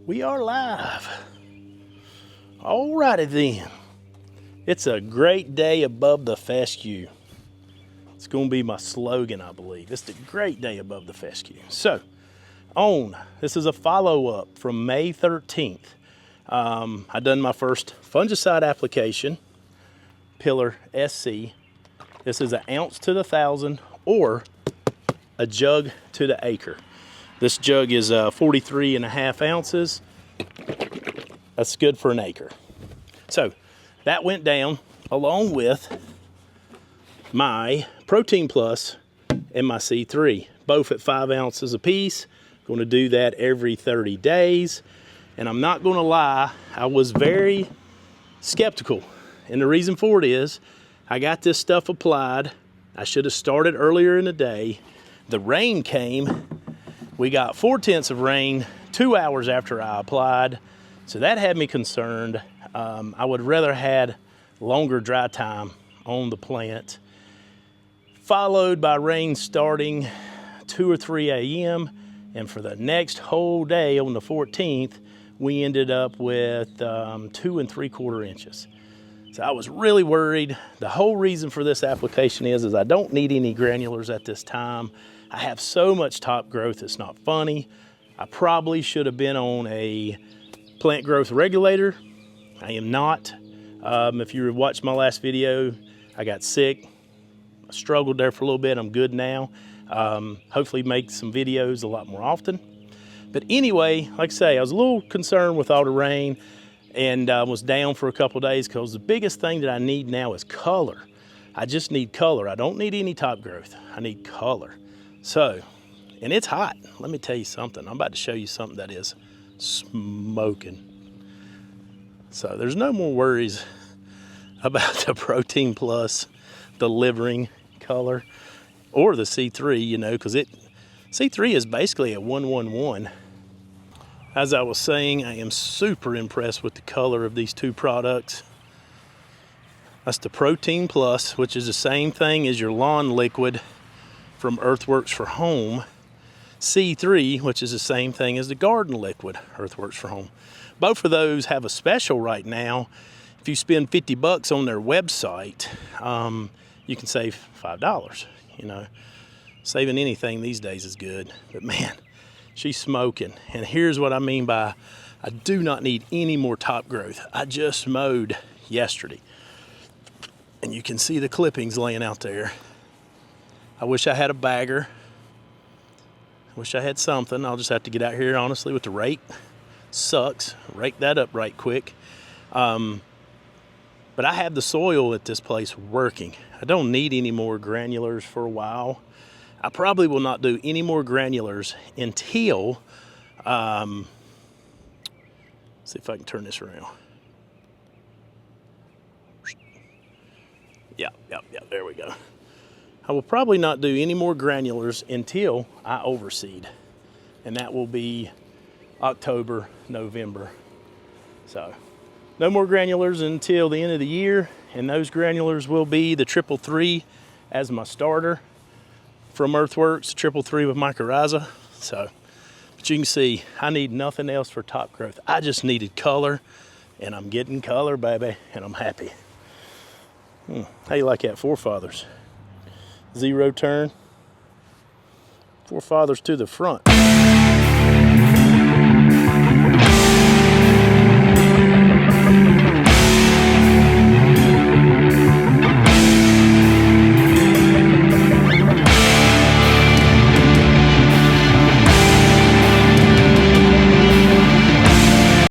We are live. Alrighty then. It's a great day above the fescue. It's going to be my slogan, I believe. It's a great day above the fescue. So, this is a follow-up from May 13th. I done my first fungicide application, Pillar SC. This is an ounce to the 1,000 or a jug to the acre. This jug is 43.5 ounces. That's good for an acre. So that went down along with my Protein Plus and my C3, both at 5 ounces a piece. Going to do that every 30 days. And I'm not going to lie, I was very skeptical. And the reason for it is I got this stuff applied. I should have started earlier in the day. The rain came. We got 4/10 of rain 2 hours after I applied. So that had me concerned. I would rather had longer dry time on the plant. Followed by rain starting 2 or 3 a.m. And for the next whole day on the 14th, we ended up with 2 3/4 inches. So I was really worried. The whole reason for this application is I don't need any granulars at this time. I have so much top growth, it's not funny. I probably should have been on a plant growth regulator. I am not. If you watched my last video, I got sick. I struggled there for a little bit. I'm good now. Hopefully make some videos a lot more often. But anyway, like I say, I was a little concerned with all the rain and was down for a couple days because the biggest thing that I need now is color. I just need color. I don't need any top growth. I need color. So, and it's hot. Let me tell you something. I'm about to show you something that is smoking. So there's no more worries about the Protein Plus delivering color or the C3, you know, because C3 is basically a 1-1-1. As I was saying, I am super impressed with the color of these two products. That's the Protein Plus, which is the same thing as your lawn liquid from EarthWorks for Home. C3, which is the same thing as the garden liquid, EarthWorks for Home. Both of those have a special right now. If you spend $50 on their website, you can save $5. You know, saving anything these days is good. But man, she's smoking. And here's what I mean by I do not need any more top growth. I just mowed yesterday. And you can see the clippings laying out there. I wish I had a bagger. I wish I had something. I'll just have to get out here, honestly, with the rake. Sucks. Rake that up right quick. But I have the soil at this place working. I don't need any more granulars for a while. I probably will not do any more granulars until, see if I can turn this around. Yeah, there we go. I will probably not do any more granulars until I overseed. And that will be October, November. So no more granulars until the end of the year. And those granulars will be the 333 as my starter from EarthWorks, 333 with mycorrhiza. So, but you can see I need nothing else for top growth. I just needed color, and I'm getting color, baby, and I'm happy. How you like that, forefathers? 0 turn, forefathers to the front.